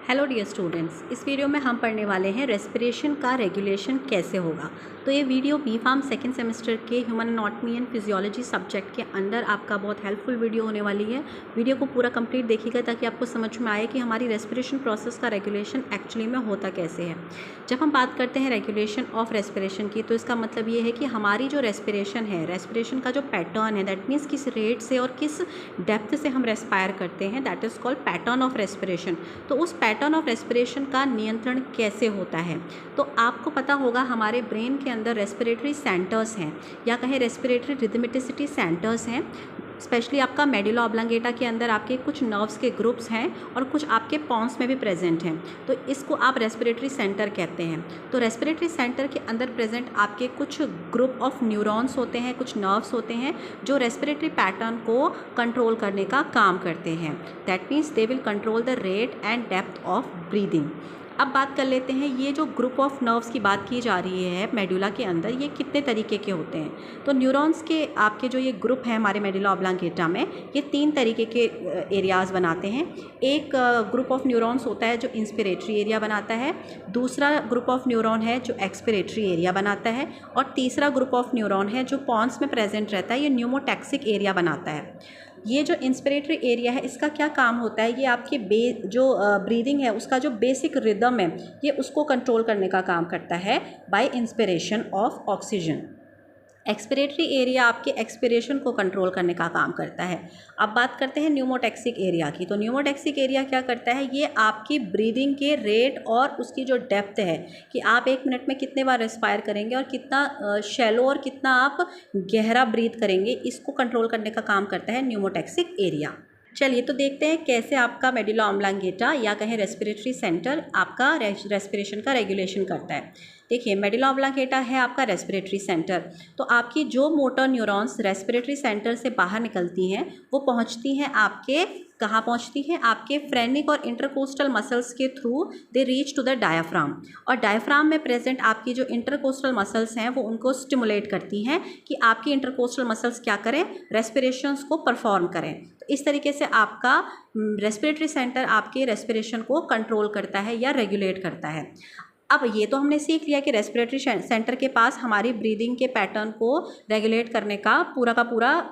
Hello dear students, इस video में हम पढ़ने वाले हैं रेस्पिरेशन का रेगुलेशन कैसे होगा। तो ये वीडियो बी.फार्म सेकेंड सेमेस्टर के human anatomy and physiology subject के अंदर आपका बहुत हेल्पफुल वीडियो होने वाली है। वीडियो को पूरा कंप्लीट देखिएगा ताकि आपको समझ में आए कि हमारी रेस्पिरेशन प्रोसेस का रेगुलेशन एक्चुअली में होता कैसे है। जब हम बात करते हैं रेगुलेशन ऑफ रेस्पिरेशन की, तो इसका मतलब ये है कि हमारी जो रेस्पिरेशन है, रेस्पिरेशन का जो पैटर्न है, दैट मीन्स किस रेट से और किस डेप्थ से हम रेस्पायर करते हैं, that is called pattern of respiration. तो उस पैटर्न ऑफ रेस्पिरेशन का नियंत्रण कैसे होता है, तो आपको पता होगा हमारे ब्रेन के अंदर रेस्पिरेटरी सेंटर्स हैं या कहें रेस्पिरेटरी रिदमेटिसिटी सेंटर्स हैं। स्पेशली आपका मेडुला ऑब्लांगेटा के अंदर आपके कुछ नर्व्स के ग्रुप्स हैं और कुछ आपके पॉन्स में भी प्रेजेंट हैं, तो इसको आप रेस्पिरेटरी सेंटर कहते हैं। तो रेस्पिरेटरी सेंटर के अंदर प्रेजेंट आपके कुछ ग्रुप ऑफ न्यूरॉन्स होते हैं, कुछ नर्व्स होते हैं जो रेस्पिरेटरी पैटर्न को कंट्रोल करने का काम करते हैं। That means they will control the rate and depth of breathing. अब बात कर लेते हैं, ये जो ग्रुप ऑफ नर्व्स की बात की जा रही है मेडुला के अंदर, ये कितने तरीके के होते हैं। तो न्यूरॉन्स के आपके जो ये ग्रुप है हमारे मेडुला ऑब्लांगेटा में, ये 3 तरीके के एरियाज़ बनाते हैं। एक ग्रुप ऑफ न्यूरॉन्स होता है जो इंस्पिरेटरी एरिया बनाता है, दूसरा ग्रुप ऑफ न्यूरॉन है जो एक्सपिरेटरी एरिया बनाता है, और तीसरा ग्रुप ऑफ न्यूरॉन है जो पॉन्स में प्रेजेंट रहता है, ये न्यूमोटैक्सिक एरिया बनाता है। ये जो इंस्पिरेटरी एरिया है, इसका क्या काम होता है, ये आपके जो ब्रीदिंग है उसका जो बेसिक रिदम है, ये उसको कंट्रोल करने का काम करता है by inspiration of oxygen. Expiratory area आपके एक्सपिरेशन को कंट्रोल करने का काम करता है। अब बात करते हैं न्यूमोटैक्सिक एरिया की। तो न्यूमोटैक्सिक एरिया क्या करता है, ये आपकी ब्रीदिंग के रेट और उसकी जो डेप्थ है कि आप 1 मिनट में कितने बार रेस्पायर करेंगे और कितना शैलो और कितना आप गहरा ब्रीथ करेंगे, इसको कंट्रोल करने का काम करता है न्यूमोटैक्सिक एरिया। चलिए तो देखते हैं कैसे आपका मेडुला ऑब्लांगेटा या कहें रेस्पिरेटरी सेंटर आपका रेस्पिरेशन का रेगुलेशन करता है। देखिए, मेडुला ऑब्लांगेटा है आपका रेस्पिरेटरी सेंटर। तो आपकी जो मोटर न्यूरॉन्स रेस्पिरेटरी सेंटर से बाहर निकलती हैं, वो पहुंचती हैं आपके कहाँ पहुंचती हैं, आपके फ्रेनिक और इंटरकोस्टल मसल्स के through they reach to the diaphragm. और डायाफ्राम में प्रेजेंट आपकी जो इंटरकोस्टल मसल्स हैं वो उनको स्टिमुलेट करती हैं कि आपकी इंटरकोस्टल मसल्स क्या करें, रेस्पिरेशंस को परफॉर्म करें। तो इस तरीके से आपका रेस्पिरेटरी सेंटर आपके रेस्पिरेशन को कंट्रोल करता है या रेगुलेट करता है। अब ये तो हमने सीख लिया कि रेस्पिरेटरी सेंटर के पास हमारी ब्रीदिंग के पैटर्न को रेगुलेट करने का पूरा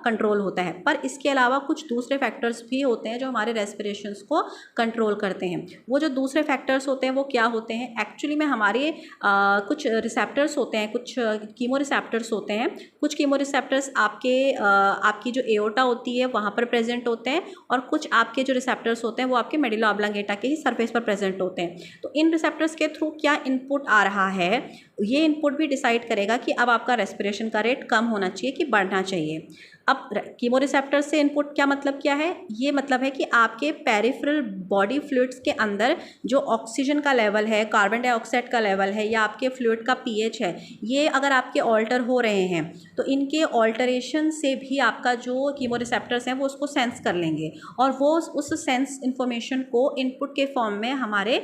कंट्रोल होता है, पर इसके अलावा कुछ दूसरे फैक्टर्स भी होते हैं जो हमारे रेस्पिरेशंस को कंट्रोल करते हैं। वो जो दूसरे फैक्टर्स होते हैं वो क्या होते हैं, एक्चुअली में हमारे कुछ रिसेप्टर्स होते हैं, कुछ कीमो रिसेप्टर्स होते हैं। कुछ कीमो रिसेप्टर्स आपकी जो एओर्टा होती है वहाँ पर प्रेजेंट होते हैं, और कुछ आपके जो रिसेप्टर्स होते हैं वो आपके मेडुला ऑब्लांगेटा के ही सरफेस पर प्रेजेंट होते हैं। तो इन रिसेप्टर्स के थ्रू क्या इनपुट आ रहा है, ये इनपुट भी डिसाइड करेगा कि अब आपका रेस्पिरेशन का रेट कम होना चाहिए कि बढ़ना चाहिए। अब कीमोरिसेप्टर से इनपुट क्या मतलब क्या है, ये मतलब है कि आपके पेरिफेरल बॉडी फ्लूइड्स के अंदर जो ऑक्सीजन का लेवल है, कार्बन डाइऑक्साइड का लेवल है, या आपके फ्लूइड का पीएच है, ये अगर आपके ऑल्टर हो रहे हैं तो इनके ऑल्टरेशन से भी आपका जो कीमोरिसेप्टर्स हैं वो उसको सेंस कर लेंगे, और वो उस सेंस इंफॉर्मेशन को इनपुट के फॉर्म में हमारे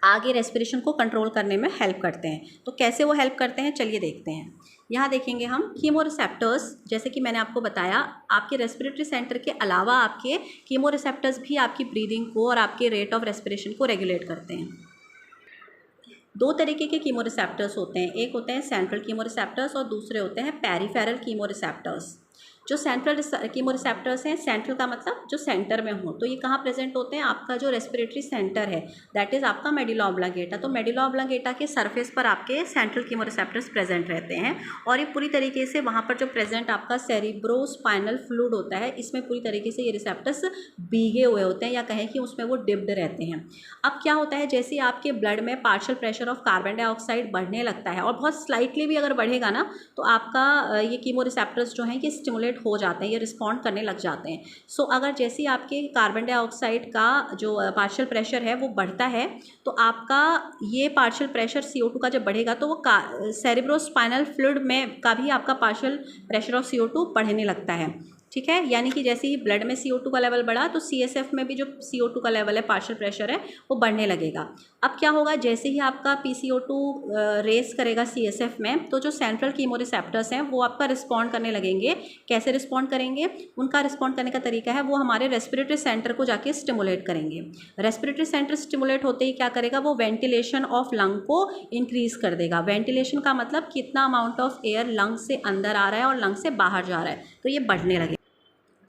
आगे रेस्पिरेशन को कंट्रोल करने में हेल्प करते हैं। तो कैसे वो हेल्प करते हैं, चलिए देखते हैं। यहाँ देखेंगे हम कीमोरिसेप्टर्स, जैसे कि मैंने आपको बताया, आपके रेस्पिरेटरी सेंटर के अलावा आपके कीमोरिसेप्टर्स भी आपकी ब्रीदिंग को और आपके रेट ऑफ रेस्पिरेशन को रेगुलेट करते हैं। 2 तरीके के कीमोरिसेप्टर्स होते हैं, एक होते हैं सेंट्रल कीमोरिसेप्टर्स और दूसरे होते हैं पेरिफेरल कीमोरिसेप्टर्स। जो सेंट्रल कीमोरिसेप्टर्स हैं, सेंट्रल का मतलब जो सेंटर में हो, तो ये कहाँ प्रेजेंट होते हैं, आपका जो रेस्पिरेटरी सेंटर है दैट इज़ आपका मेडुला ऑब्लांगेटा। तो मेडुला ऑब्लांगेटा के सरफेस पर आपके सेंट्रल कीमोरिसेप्टर्स प्रेजेंट रहते हैं, और ये पूरी तरीके से वहाँ पर जो प्रेजेंट आपका सेरिब्रोस्पाइनल फ्लूइड होता है, इसमें पूरी तरीके से ये रिसेप्टर्स भीगे हुए होते हैं, या कहें कि उसमें वो डिप्ड रहते हैं। अब क्या होता है, जैसे ही आपके ब्लड में partial pressure of carbon dioxide बढ़ने लगता है, और बहुत स्लाइटली भी अगर बढ़ेगा ना, तो आपका ये कीमोरिसेप्टर्स जो हैं ये स्टिमुलेट हो जाते हैं, ये रिस्पॉन्ड करने लग जाते हैं। सो अगर जैसे आपके कार्बन डाइऑक्साइड का जो पार्शियल प्रेशर है वो बढ़ता है, तो आपका ये पार्शियल प्रेशर CO2 का जब बढ़ेगा तो वो सेरिब्रोस्पाइनल फ्लूइड में का भी आपका पार्शियल प्रेशर ऑफ CO2 बढ़ने लगता है। ठीक है। यानी कि जैसे ही ब्लड में CO2 का लेवल बढ़ा तो CSF में भी जो CO2 का लेवल है, पार्शियल प्रेशर है, वो बढ़ने लगेगा। अब क्या होगा, जैसे ही आपका PCO2 रेस करेगा CSF में, तो जो सेंट्रल कीमोरिसेप्टर्स हैं वो आपका रिस्पॉन्ड करने लगेंगे। कैसे रिस्पॉन्ड करेंगे? उनका रिस्पॉन्ड करने का तरीका है, वो हमारे रेस्पिरेटरी सेंटर को जाके स्टिमुलेट करेंगे। रेस्पिरेटरी सेंटर स्टिमुलेट होते ही क्या करेगा, वो वेंटिलेशन ऑफ लंग को इंक्रीज कर देगा। वेंटिलेशन का मतलब कितना अमाउंट ऑफ एयर लंग से अंदर आ रहा है और लंग से बाहर जा रहा है, तो ये बढ़ने लगेगा।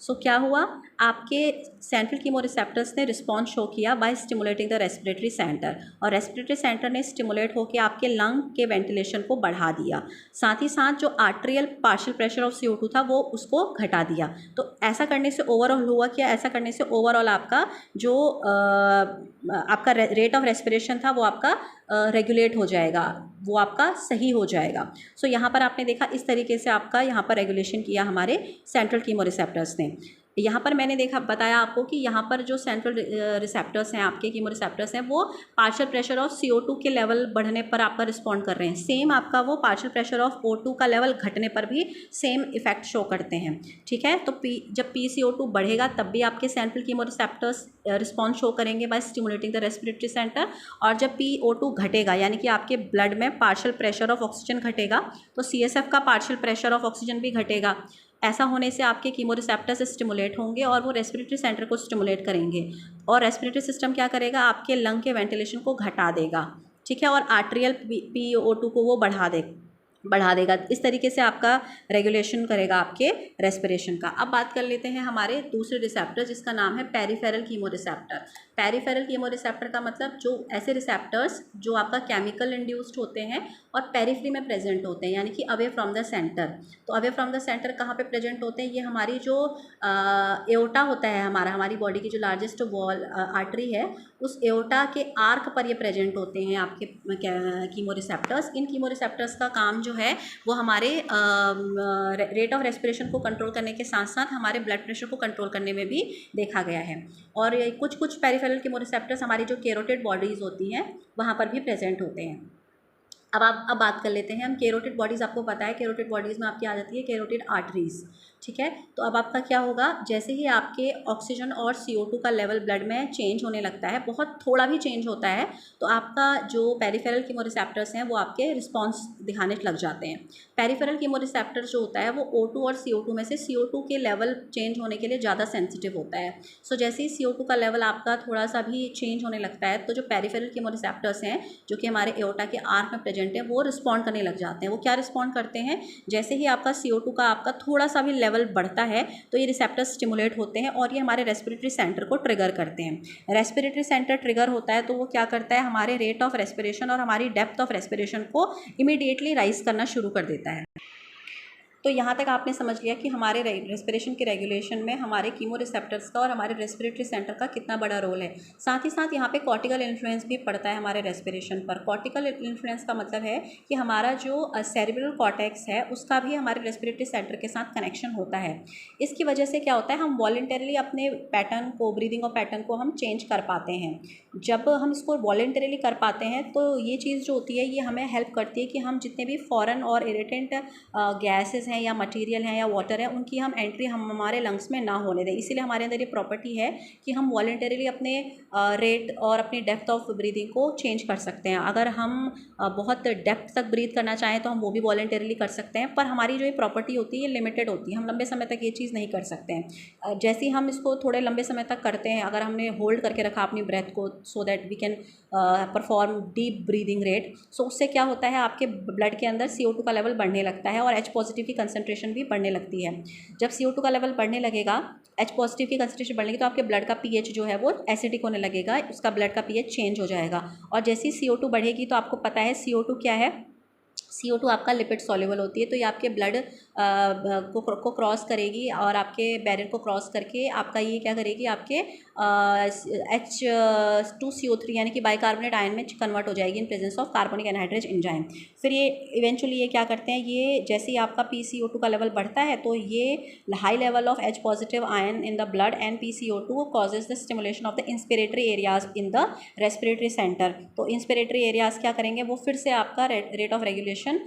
सो क्या हुआ, आपके सेंट्रल कीमोरिसेप्टर्स ने रिस्पॉन्स शो किया by stimulating the respiratory centre, और रेस्पिरेटरी सेंटर ने स्टिमुलेट होकर आपके लंग के वेंटिलेशन को बढ़ा दिया। साथ ही साथ जो arterial partial pressure of CO2 था वो उसको घटा दिया। तो ऐसा करने से ओवरऑल हुआ क्या, ऐसा करने से ओवरऑल आपका जो आपका रेट ऑफ रेस्पिरेशन था वो आपका रेगुलेट हो जाएगा, वो आपका सही हो जाएगा। सो यहाँ पर आपने देखा इस तरीके से आपका यहाँ पर रेगुलेशन किया हमारे सेंट्रल कीमोरिसेप्टर्स ने। यहाँ पर मैंने देखा, बताया आपको कि यहाँ पर जो सेंट्रल रिसेप्टर्स हैं, आपके कीमोरिसेप्टर्स हैं, वो पार्शियल प्रेशर ऑफ CO2 के लेवल बढ़ने पर आपका रिस्पॉन्ड कर रहे हैं। सेम आपका वो पार्शियल प्रेशर ऑफ O2 का लेवल घटने पर भी सेम इफेक्ट शो करते हैं। ठीक है, तो जब PCO2 बढ़ेगा तब भी आपके सेंट्रल कीमोरिसेप्टर्स रिस्पॉन्स शो करेंगे by stimulating the respiratory centre, और जब PO2 घटेगा यानी कि आपके ब्लड में पार्शियल प्रेशर ऑफ ऑक्सीजन घटेगा तो CSF का पार्शियल प्रेशर ऑफ ऑक्सीजन भी घटेगा। ऐसा होने से आपके कीमोरिसेप्टर्स स्टिमुलेट होंगे और वो रेस्पिरेटरी सेंटर को स्टिमुलेट करेंगे, और रेस्पिरेटरी सिस्टम क्या करेगा, आपके लंग के वेंटिलेशन को घटा देगा। ठीक है, और आर्टेरियल PO2 को वो बढ़ा देगा। इस तरीके से आपका रेगुलेशन करेगा आपके रेस्पिरेशन का। अब बात कर लेते हैं हमारे दूसरे रिसेप्टर जिसका नाम है पेरिफेरल कीमोरिसेप्टर। पेरिफेरल कीमोरिसेप्टर का मतलब जो ऐसे रिसेप्टर्स जो आपका केमिकल इंड्यूस्ड होते हैं और पेरिफेरी में प्रेजेंट होते हैं, यानी कि अवे फ्रॉम द सेंटर। तो अवे फ्रॉम द सेंटर कहाँ पे प्रेजेंट होते हैं, ये हमारी जो एओर्टा होता है, हमारी बॉडी की जो लार्जेस्ट वॉल आर्टरी है, उस एओर्टा के आर्क पर ये प्रेजेंट होते हैं आपके कीमोरिसेप्टर्स। इन कीमोरिसेप्टर्स का काम जो है वो हमारे रेट ऑफ रेस्पिरेशन को कंट्रोल करने के साथ साथ हमारे ब्लड प्रेशर को कंट्रोल करने में भी देखा गया है। और कुछ पेरिफेरल कीमोरिसेप्टर्स हमारी जो कैरोटिड बॉडीज़ होती हैं वहाँ पर भी प्रेजेंट होते हैं। अब बात कर लेते हैं हम कैरोटिड बॉडीज़। आपको पता है कैरोटिड बॉडीज़ में आपकी आ जाती है कैरोटिड आर्टरीज़। ठीक है, तो अब आपका क्या होगा, जैसे ही आपके ऑक्सीजन और CO2 का लेवल ब्लड में चेंज होने लगता है, बहुत थोड़ा भी चेंज होता है, तो आपका जो पेरिफेरल कीमोरिसेप्टर्स हैं वो आपके रिस्पॉन्स दिखाने लग जाते हैं। पेरिफेरल कीमोरिसेप्टर जो होता है वो O2 और CO2 में से CO2 के लेवल चेंज होने के लिए ज़्यादा सेंसिटिव होता है। सो जैसे ही CO2 का लेवल आपका थोड़ा सा भी चेंज होने लगता है तो जो पेरिफेरल कीमोरिसेप्टर्स हैं जो कि हमारे एओर्टा के आर्क में प्रेजेंट है वो रिस्पॉन्ड करने लग जाते हैं। वो क्या रिस्पॉन्ड करते हैं, जैसे ही आपका CO2 का आपका थोड़ा सा भी लेवल बढ़ता है तो ये रिसेप्टर्स स्टिमुलेट होते हैं और ये हमारे रेस्पिरेटरी सेंटर को ट्रिगर करते हैं। रेस्पिरेटरी सेंटर ट्रिगर होता है तो वो क्या करता है, हमारे रेट ऑफ रेस्पिरेशन और हमारी डेप्थ ऑफ रेस्पिरेशन को इमीडिएटली राइज करना शुरू कर देता है। तो यहाँ तक आपने समझ लिया कि हमारे रेस्पिरेशन के रेगुलेशन में हमारे कीमोरिसेप्टर्स का और हमारे रेस्पिरेटरी सेंटर का कितना बड़ा रोल है। साथ ही साथ यहाँ पे कॉर्टिकल इन्फ्लुएंस भी पड़ता है हमारे रेस्पिरेशन पर। कॉर्टिकल इन्फ्लुएंस का मतलब है कि हमारा जो सेरिब्रल कॉर्टेक्स है उसका भी हमारे रेस्पिरेटरी सेंटर के साथ कनेक्शन होता है। इसकी वजह से क्या होता है, हम वॉलंटरीली अपने पैटर्न को, ब्रीदिंग और पैटर्न को हम चेंज कर पाते हैं। जब हम इसको वॉलंटरीली कर पाते हैं तो ये चीज़ जो होती है ये हमें हेल्प करती है कि हम जितने भी फॉरेन और इरिटेंट गैसेस हैं या मटेरियल हैं या वाटर है उनकी हम एंट्री हमारे लंग्स में ना होने दें। इसीलिए हमारे अंदर ये प्रॉपर्टी है कि हम वॉलंटरीली अपने रेट और अपनी डेप्थ ऑफ ब्रीदिंग को चेंज कर सकते हैं। अगर हम बहुत डेप्थ तक ब्रीथ करना चाहें तो हम वो भी वॉलंटरीली कर सकते हैं, पर हमारी जो ये प्रॉपर्टी होती है ये लिमिटेड होती है, हम लंबे समय तक ये चीज़ नहीं कर सकते हैं। जैसे ही हम इसको थोड़े लंबे समय तक करते हैं, अगर हमने होल्ड करके रखा अपनी ब्रेथ को so that we can perform deep breathing rate, so उससे क्या होता है आपके ब्लड के अंदर CO2 का लेवल बढ़ने लगता है और H पॉजिटिव की कंसंट्रेशन भी बढ़ने लगती है। जब CO2 का लेवल बढ़ने लगेगा, H पॉजिटिव की कंसंट्रेशन बढ़ने लगी तो आपके ब्लड का pH जो है वो एसिडिक होने लगेगा, उसका ब्लड का pH चेंज हो जाएगा। और जैसे ही CO2 बढ़ेगी तो आपको पता है CO2 क्या है, CO2 आपका लिपिड सॉल्युबल होती है, तो ये आपके ब्लड को क्रॉस करेगी और आपके बैरियर को क्रॉस करके आपका ये क्या करेगी, आपके H2CO3 यानी कि बाइकार्बोनेट आयन में कन्वर्ट हो जाएगी in presence of carbonic anhydrase enzyme. फिर ये इवेंचुअली ये क्या करते हैं, ये जैसे ही आपका PCO2 का लेवल बढ़ता है तो ये high level of H positive ion in the blood and PCO2 causes the stimulation of the inspiratory areas in the respiratory centre. तो इंस्पिरेटरी एरियाज क्या करेंगे, वो फिर से आपका रेट ऑफ रेगुलेशन